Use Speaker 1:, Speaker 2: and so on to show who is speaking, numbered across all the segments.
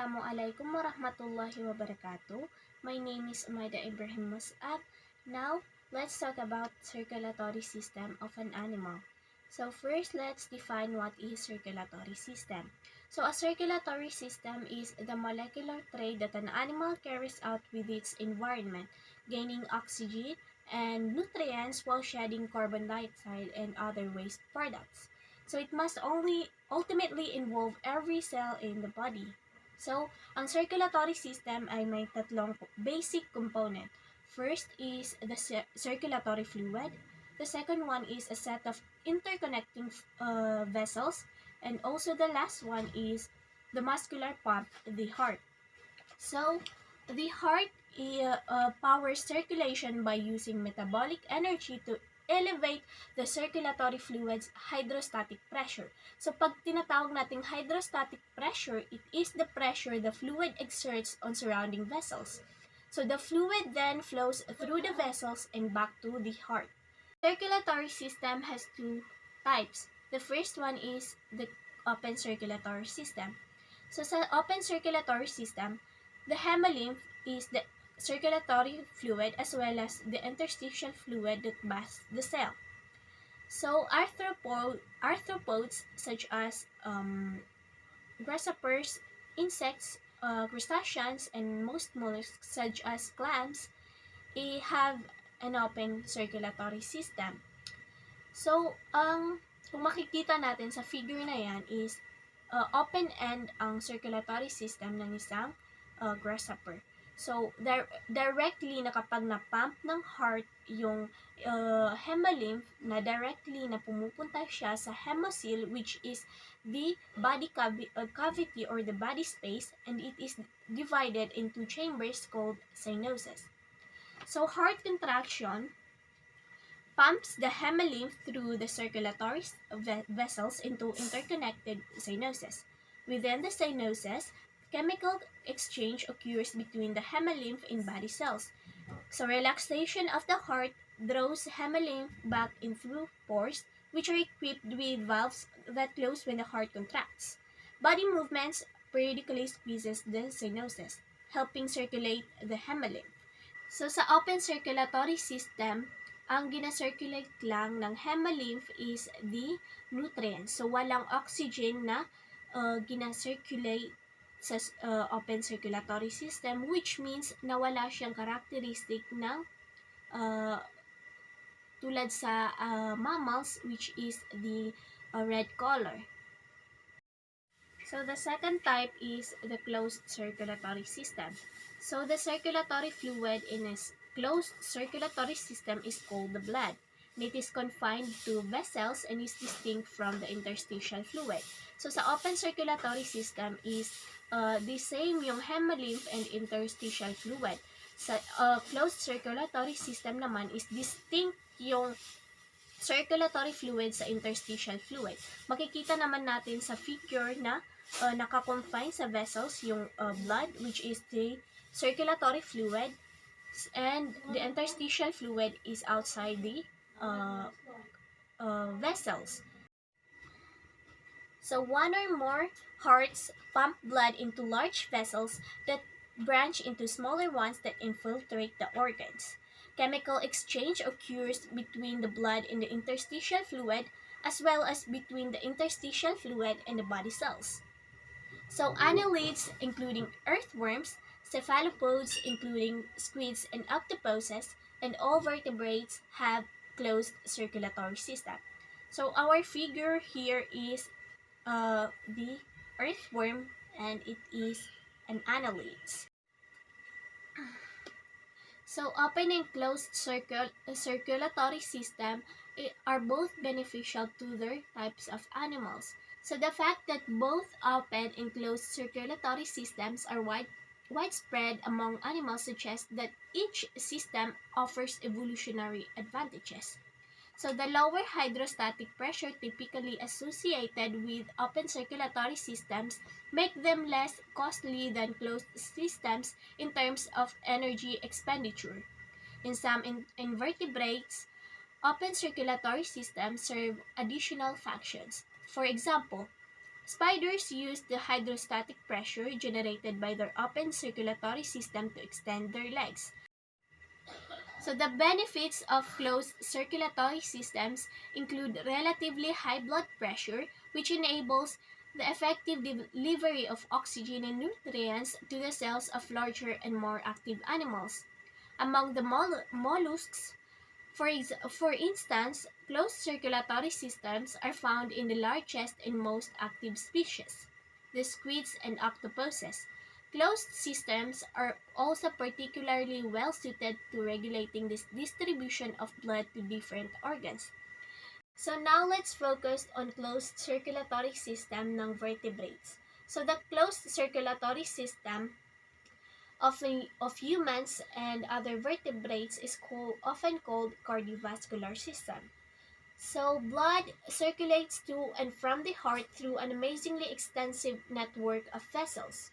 Speaker 1: Assalamualaikum warahmatullahi wabarakatuh. My name is Mos-Ab. Now, let's talk about circulatory system of an animal. So first, let's define what is circulatory system. So a circulatory system is the molecular trade that an animal carries out with its environment, gaining oxygen and nutrients while shedding carbon dioxide and other waste products. So it must ultimately involve every cell in the body. So, ang circulatory system ay may tatlong basic component. First is the circulatory fluid. The second one is a set of interconnecting vessels. And also the last one is the muscular pump, the heart. So, the heart powers circulation by using metabolic energy to elevate the circulatory fluid's hydrostatic pressure. So, pag tinatawag nating hydrostatic pressure, it is the pressure the fluid exerts on surrounding vessels. So, the fluid then flows through the vessels and back to the heart. Circulatory system has two types. The first one is the open circulatory system. So, sa open circulatory system, the hemolymph is the circulatory fluid as well as the interstitial fluid that bathes the cell. So, arthropods such as grasshoppers, insects, crustaceans, and most mollusks such as clams have an open circulatory system. So, kung makikita natin sa figure na yan is open end ang circulatory system ng isang grasshopper. So, directly na kapag na-pump ng heart yung hemolymph na directly na pumupunta siya sa hemocoel, which is the body cavity or the body space, and it is divided into chambers called sinuses. So, heart contraction pumps the hemolymph through the circulatory vessels into interconnected sinuses. Within the sinuses, chemical exchange occurs between the hemolymph and body cells. So, relaxation of the heart draws hemolymph back in through pores, which are equipped with valves that close when the heart contracts. Body movements periodically squeezes the sinuses, helping circulate the hemolymph. So, sa open circulatory system, ang ginacirculate lang ng hemolymph is the nutrients. So, walang oxygen na ginacirculate sa open circulatory system, which means na wala siyang characteristic ng tulad sa mammals, which is the red color. So, the second type is the closed circulatory system. So, the circulatory fluid in a closed circulatory system is called the blood. It is confined to vessels and is distinct from the interstitial fluid. So, sa open circulatory system is the same yung hemolymph and interstitial fluid. Sa closed circulatory system naman is distinct yung circulatory fluid sa interstitial fluid. Makikita naman natin sa figure na nakakonfine sa vessels yung blood, which is the circulatory fluid, and the interstitial fluid is outside the vessels. So, one or more hearts pump blood into large vessels that branch into smaller ones that infiltrate the organs. Chemical exchange occurs between the blood and the interstitial fluid, as well as between the interstitial fluid and the body cells. So, annelids, including earthworms, cephalopods, including squids and octopuses, and all vertebrates have closed circulatory system. So, our figure here is the earthworm, and it is an annelids. So, open and closed circulatory system are both beneficial to their types of animals. So, the fact that both open and closed circulatory systems are widespread among animals suggests that each system offers evolutionary advantages. So, the lower hydrostatic pressure typically associated with open circulatory systems make them less costly than closed systems in terms of energy expenditure. In some invertebrates, open circulatory systems serve additional functions. For example, Spiders use the hydrostatic pressure generated by their open circulatory system to extend their legs. So the benefits of closed circulatory systems include relatively high blood pressure, which enables the effective delivery of oxygen and nutrients to the cells of larger and more active animals. Among the mollusks, for instance, closed circulatory systems are found in the largest and most active species, the squids and octopuses. Closed systems are also particularly well suited to regulating this distribution of blood to different organs. So now let's focus on closed circulatory system ng vertebrates. So the closed circulatory system of humans and other vertebrates is often called cardiovascular system. So blood circulates to and from the heart through an amazingly extensive network of vessels.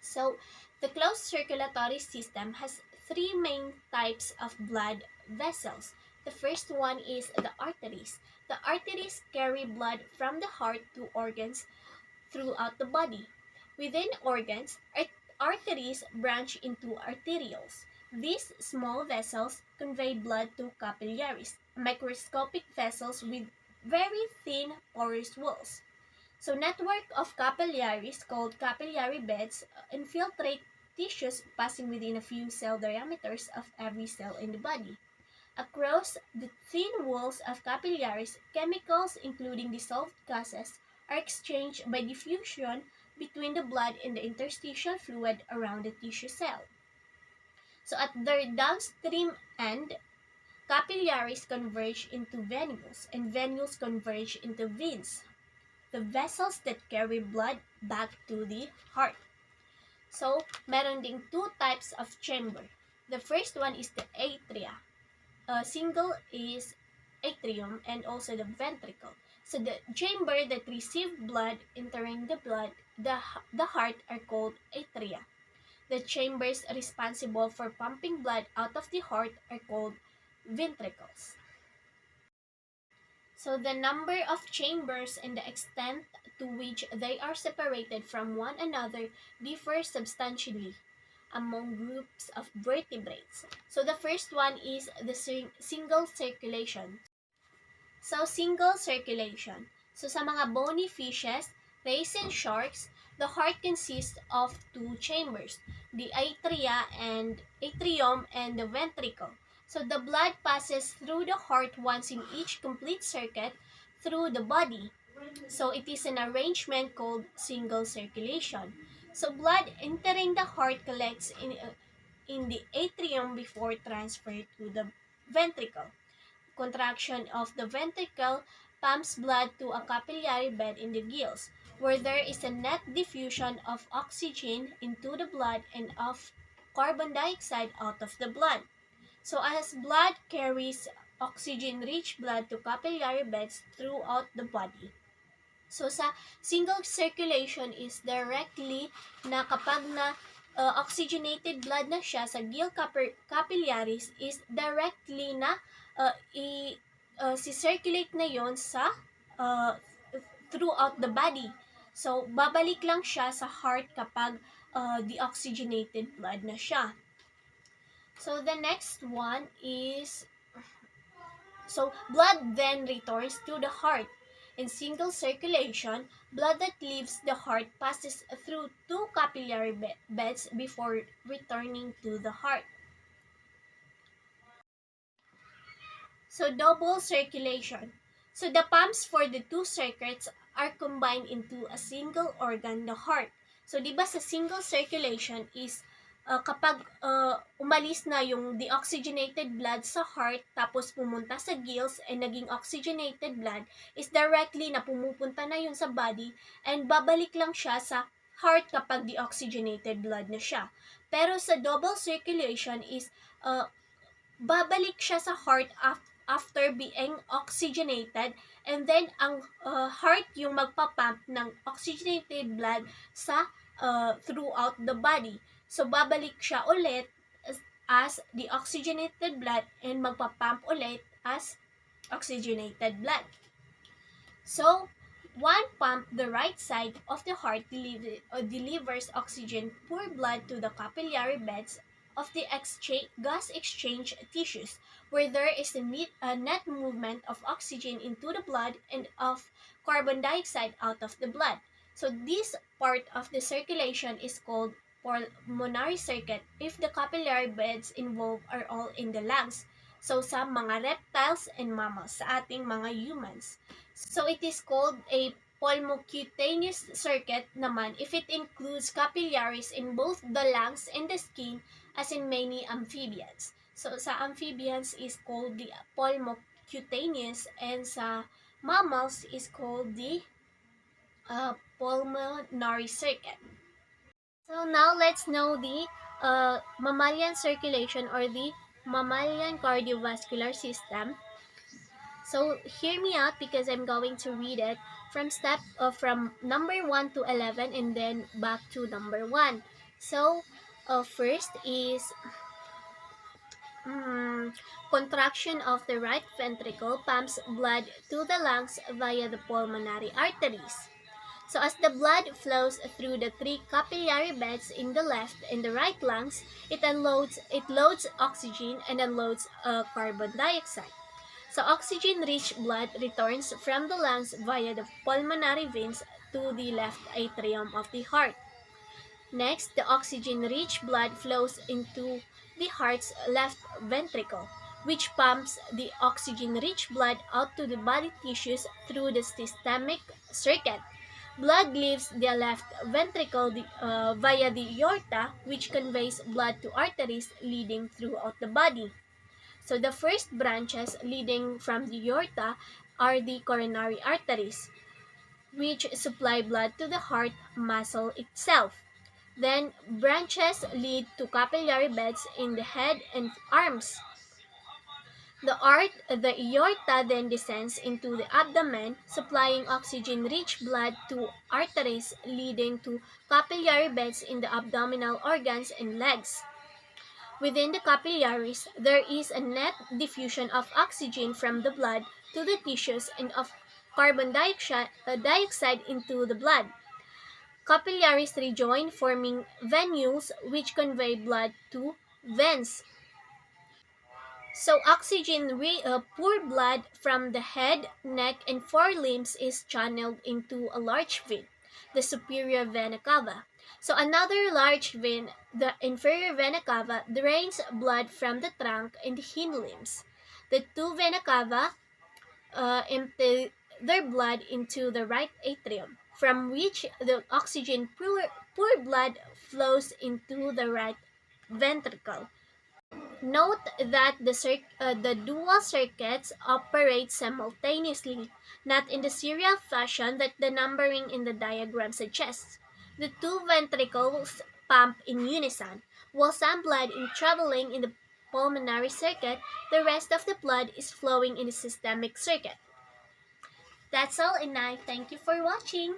Speaker 1: So the closed circulatory system has three main types of blood vessels. The first one is the arteries. The arteries carry blood from the heart to organs throughout the body. Within organs, arteries branch into arterioles. These small vessels convey blood to capillaries, microscopic vessels with very thin porous walls. So network of capillaries called capillary beds infiltrate tissues passing within a few cell diameters of every cell in the body. Across the thin walls of capillaries, chemicals including dissolved gases are exchanged by diffusion between the blood and the interstitial fluid around the tissue cell. So at their downstream end, capillaries converge into venules and venules converge into veins, the vessels that carry blood back to the heart. So, meron ding two types of chamber. The first one is the atria. Single is atrium and also the ventricle. So the chamber that receive blood entering the heart are called atria. The chambers responsible for pumping blood out of the heart are called ventricles. So the number of chambers and the extent to which they are separated from one another differ substantially among groups of vertebrates. So the first one is the single circulation. So single circulation. So sa mga bony fishes, rays and sharks, the heart consists of two chambers, the atrium and the ventricle. So the blood passes through the heart once in each complete circuit through the body. So it is an arrangement called single circulation. So blood entering the heart collects in the atrium before transfer to the ventricle. Contraction of the ventricle pumps blood to a capillary bed in the gills, where there is a net diffusion of oxygen into the blood and of carbon dioxide out of the blood. So as blood carries oxygen-rich blood to capillary beds throughout the body. So sa single circulation is directly na kapag na oxygenated blood na siya sa gill capillaries is directly na si-circulate na yon sa throughout the body. So babalik lang siya sa heart kapag deoxygenated blood na siya. So the next one is, so blood then returns to the heart. In single circulation, blood that leaves the heart passes through two capillary beds before returning to the heart. So double circulation. So the pumps for the two circuits are combined into a single organ, the heart. So di ba sa single circulation is kapag umalis na yung deoxygenated blood sa heart tapos pumunta sa gills and naging oxygenated blood is directly na pumupunta na yun sa body and babalik lang siya sa heart kapag deoxygenated blood na siya. Pero sa double circulation is babalik siya sa heart after being oxygenated and then ang heart yung magpapump ng oxygenated blood sa throughout the body. So, babalik siya ulit as deoxygenated blood and magpapump ulit as oxygenated blood. So, One pump, the right side of the heart, delivers oxygen, poor blood to the capillary beds of the gas exchange tissues, where there is a net movement of oxygen into the blood and of carbon dioxide out of the blood. So this part of the circulation is called pulmonary circuit if the capillary beds involved are all in the lungs. So sa mga reptiles and mammals, sa ating mga humans. So it is called a pulmocutaneous circuit naman if it includes capillaries in both the lungs and the skin as in many amphibians. So sa amphibians is called the pulmocutaneous and sa mammals is called the pulmonary circuit. So now let's know the mammalian circulation or the mammalian cardiovascular system. So hear me out because I'm going to read it from number 1 to 11 and then back to number 1. So first is contraction of the right ventricle pumps blood to the lungs via the pulmonary arteries. So as the blood flows through the three capillary beds in the left and the right lungs, it loads oxygen and unloads carbon dioxide. So oxygen-rich blood returns from the lungs via the pulmonary veins to the left atrium of the heart. Next, the oxygen-rich blood flows into the heart's left ventricle, which pumps the oxygen-rich blood out to the body tissues through the systemic circuit. Blood leaves the left ventricle via the aorta, which conveys blood to arteries leading throughout the body. So the first branches leading from the aorta are the coronary arteries, which supply blood to the heart muscle itself. Then branches lead to capillary beds in the head and arms. The aorta then descends into the abdomen, supplying oxygen-rich blood to arteries leading to capillary beds in the abdominal organs and legs. Within the capillaries, there is a net diffusion of oxygen from the blood to the tissues and of carbon dioxide into the blood. Capillaries rejoin, forming venules which convey blood to veins. So poor blood from the head, neck, and forelimbs is channeled into a large vein, the superior vena cava. So another large vein, the inferior vena cava, drains blood from the trunk and the hind limbs. The two vena cava empty their blood into the right atrium, from which the poor blood flows into the right ventricle. Note that the dual circuits operate simultaneously, not in the serial fashion that the numbering in the diagram suggests. The two ventricles pump in unison, while some blood is traveling in the pulmonary circuit, the rest of the blood is flowing in the systemic circuit. That's all, and I thank you for watching.